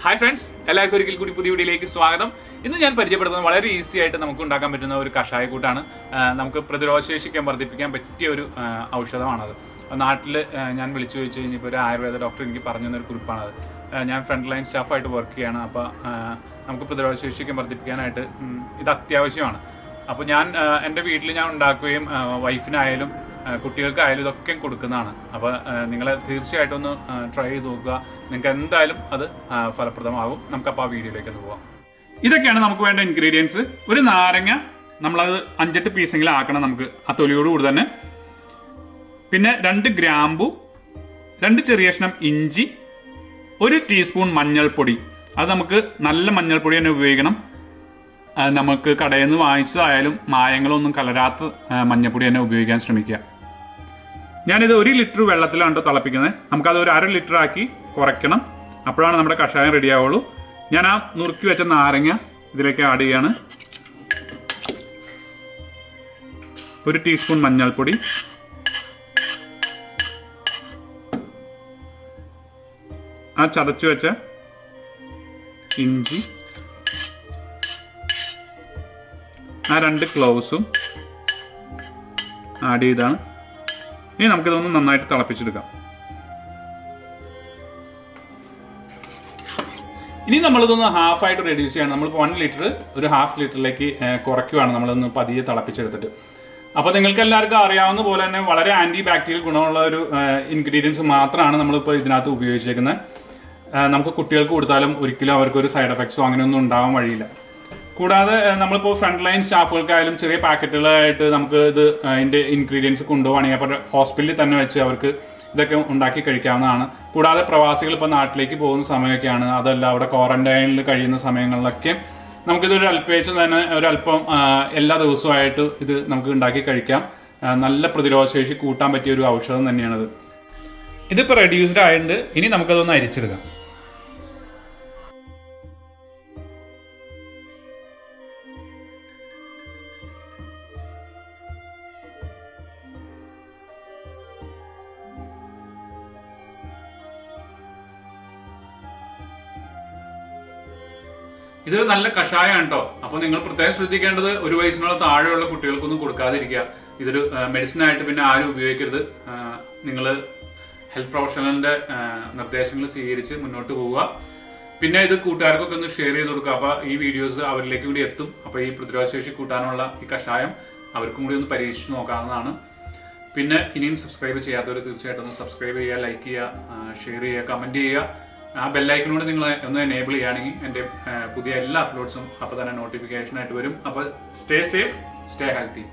Hi friends, എല്ലാവർക്കും ഒരിക്കൽ കൂടി പുതിയ വീഡിയോയിലേക്ക് സ്വാഗതം. ഇന്ന് ഞാൻ പരിചയപ്പെടുത്തുന്നത് വളരെ ഈസി ആയിട്ട് നമുക്ക് ഉണ്ടാക്കാൻ പറ്റുന്ന ഒരു കഷായ കൂട്ടാണ്. നമുക്ക് പ്രതിരോധശേഷിക്കാൻ വർദ്ധിപ്പിക്കാൻ പറ്റിയ ഒരു ഔഷധമാണത്. നാട്ടിൽ ഞാൻ വിളിച്ചു ചോദിച്ചു കഴിഞ്ഞപ്പോൾ ഒരു ആയുർവേദ ഡോക്ടർ എനിക്ക് പറഞ്ഞു തന്നൊരു കുറിപ്പാണത്. ഞാൻ ഫ്രണ്ട് ലൈൻ സ്റ്റാഫായിട്ട് വർക്ക് ചെയ്യുകയാണ്. അപ്പോൾ നമുക്ക് പ്രതിരോധശേഷിക്കാൻ വർദ്ധിപ്പിക്കാനായിട്ട് ഇത് അത്യാവശ്യമാണ്. അപ്പോൾ ഞാൻ എൻ്റെ വീട്ടിൽ ഞാൻ ഉണ്ടാക്കുകയും വൈഫിനായാലും കുട്ടികൾക്കായാലും ഇതൊക്കെ കൊടുക്കുന്നതാണ്. അപ്പോൾ നിങ്ങൾ തീർച്ചയായിട്ടും ഒന്ന് ട്രൈ ചെയ്ത് നോക്കുക. നിങ്ങൾക്ക് എന്തായാലും അത് ഫലപ്രദമാകും. നമുക്കപ്പോൾ ആ വീഡിയോയിലേക്ക് ഒന്ന് പോവാം. ഇതൊക്കെയാണ് നമുക്ക് വേണ്ട ഇൻഗ്രീഡിയൻസ്. ഒരു നാരങ്ങ നമ്മളത് 5-8 പീസെങ്കിലും ആക്കണം നമുക്ക് ആ തൊലിയോടുകൂടി തന്നെ. പിന്നെ 2 ഗ്രാമ്പു, 2 ചെറിയ കഷ്ണം ഇഞ്ചി, 1 ടീസ്പൂൺ മഞ്ഞൾപ്പൊടി. അത് നമുക്ക് നല്ല മഞ്ഞൾപ്പൊടി തന്നെ ഉപയോഗിക്കണം. നമുക്ക് കടയിൽ നിന്ന് വാങ്ങിച്ചതായാലും മായങ്ങളൊന്നും കലരാത്ത മഞ്ഞൾപ്പൊടി തന്നെ ഉപയോഗിക്കാൻ ശ്രമിക്കുക. ഞാനിത് 1 ലിറ്റർ വെള്ളത്തിലാണ് തിളപ്പിക്കുന്നത്. നമുക്കത് ഒരു 1/2 ലിറ്റർ ആക്കി കുറയ്ക്കണം. അപ്പോഴാണ് നമ്മുടെ കഷായം റെഡി ആവുള്ളൂ. ഞാൻ ആ നുറുക്കി വെച്ച നാരങ്ങ ഇതിലേക്ക് ആഡ് ചെയ്യാണ്. 1 ടീസ്പൂൺ മഞ്ഞൾപ്പൊടി, ആ ചതച്ചു വെച്ച ഇഞ്ചി, ആ 2 ക്ലോവ്സും ആഡ് ചെയ്താണ്. ഇനി നമുക്കിതൊന്ന് നന്നായിട്ട് തിളപ്പിച്ചെടുക്കാം. ഇനി നമ്മളിതൊന്ന് ഹാഫായിട്ട് റെഡ്യൂസ് ചെയ്യണം. നമ്മൾ 1 ലിറ്റർ ഒരു 1/2 ലിറ്ററിലേക്ക് കുറയ്ക്കുകയാണ് നമ്മളൊന്ന് പതിയെ തിളപ്പിച്ചെടുത്തിട്ട്. അപ്പോൾ നിങ്ങൾക്ക് എല്ലാവർക്കും അറിയാവുന്ന പോലെ തന്നെ വളരെ ആന്റി ബാക്ടീരിയൽ ഗുണമുള്ള ഒരു ഇൻഗ്രീഡിയൻസ് മാത്രമാണ് നമ്മളിപ്പോൾ ഇതിനകത്ത് ഉപയോഗിച്ചേക്കുന്നത്. നമുക്ക് കുട്ടികൾക്ക് കൊടുത്താലും ഒരിക്കലും അവർക്കൊരു സൈഡ് എഫക്ട്സോ അങ്ങനെയൊന്നും ഉണ്ടാവാൻ വഴിയില്ല. കൂടാതെ നമ്മളിപ്പോൾ ഫ്രണ്ട് ലൈൻ സ്റ്റാഫുകൾക്കായാലും ചെറിയ പാക്കറ്റുകളായിട്ട് നമുക്ക് ഇത് അതിൻ്റെ ഇൻഗ്രീഡിയൻസ് കൊണ്ടുപോവുകയാണെങ്കിൽ അപ്പോൾ ഹോസ്പിറ്റലിൽ തന്നെ വെച്ച് അവർക്ക് ഇതൊക്കെ ഉണ്ടാക്കി കഴിക്കാവുന്നതാണ്. കൂടാതെ പ്രവാസികൾ ഇപ്പോൾ നാട്ടിലേക്ക് പോകുന്ന സമയമൊക്കെയാണ്, അതല്ല അവിടെ ക്വാറന്റൈനിൽ കഴിയുന്ന സമയങ്ങളിലൊക്കെ നമുക്കിതൊരു അല്പേച്ച് തന്നെ ഒരല്പം എല്ലാ ദിവസവുമായിട്ട് ഇത് നമുക്ക് ഉണ്ടാക്കി കഴിക്കാം. നല്ല പ്രതിരോധശേഷി കൂട്ടാൻ പറ്റിയ ഒരു ഔഷധം തന്നെയാണിത്. ഇതിപ്പോൾ റെഡ്യൂസ്ഡ് ആയിട്ടുണ്ട്. ഇനി നമുക്കതൊന്ന് അരിച്ചെടുക്കാം. ഇതൊരു നല്ല കഷായമാണ് കേട്ടോ. അപ്പോൾ നിങ്ങൾ പ്രത്യേകം ശ്രദ്ധിക്കേണ്ടത് 1 വയസ്സിനുള്ള താഴെയുള്ള കുട്ടികൾക്കൊന്നും കൊടുക്കാതിരിക്കുക. ഇതൊരു മെഡിസിൻ ആയിട്ട് പിന്നെ ആരും ഉപയോഗിക്കരുത്. നിങ്ങൾ ഹെൽത്ത് പ്രൊഫഷണലിന്റെ നിർദ്ദേശങ്ങൾ സ്വീകരിച്ച് മുന്നോട്ട് പോവുക. പിന്നെ ഇത് കൂട്ടുകാർക്കൊക്കെ ഒന്ന് ഷെയർ ചെയ്ത് കൊടുക്കുക. അപ്പോൾ ഈ വീഡിയോസ് അവരിലേക്ക് കൂടി എത്തും. അപ്പോൾ ഈ പ്രതിരോധശേഷി കൂട്ടാനുള്ള ഈ കഷായം അവർക്കും കൂടി ഒന്ന് പരീക്ഷിച്ച് നോക്കാവുന്നതാണ്. പിന്നെ ഇനിയും സബ്സ്ക്രൈബ് ചെയ്യാത്തവർ തീർച്ചയായിട്ടും ഒന്ന് സബ്സ്ക്രൈബ് ചെയ്യുക, ലൈക്ക് ചെയ്യുക, ഷെയർ ചെയ്യുക, കമന്റ് ചെയ്യുക. ആ ബെല്ലൈക്കനോട് നിങ്ങൾ ഒന്ന് എനേബിൾ ചെയ്യുകയാണെങ്കിൽ എൻ്റെ പുതിയ എല്ലാ അപ്ലോഡ്സും അപ്പോൾ തന്നെ നോട്ടിഫിക്കേഷൻ ആയിട്ട് വരും. അപ്പോൾ സ്റ്റേ സേഫ്, സ്റ്റേ ഹെൽത്തി.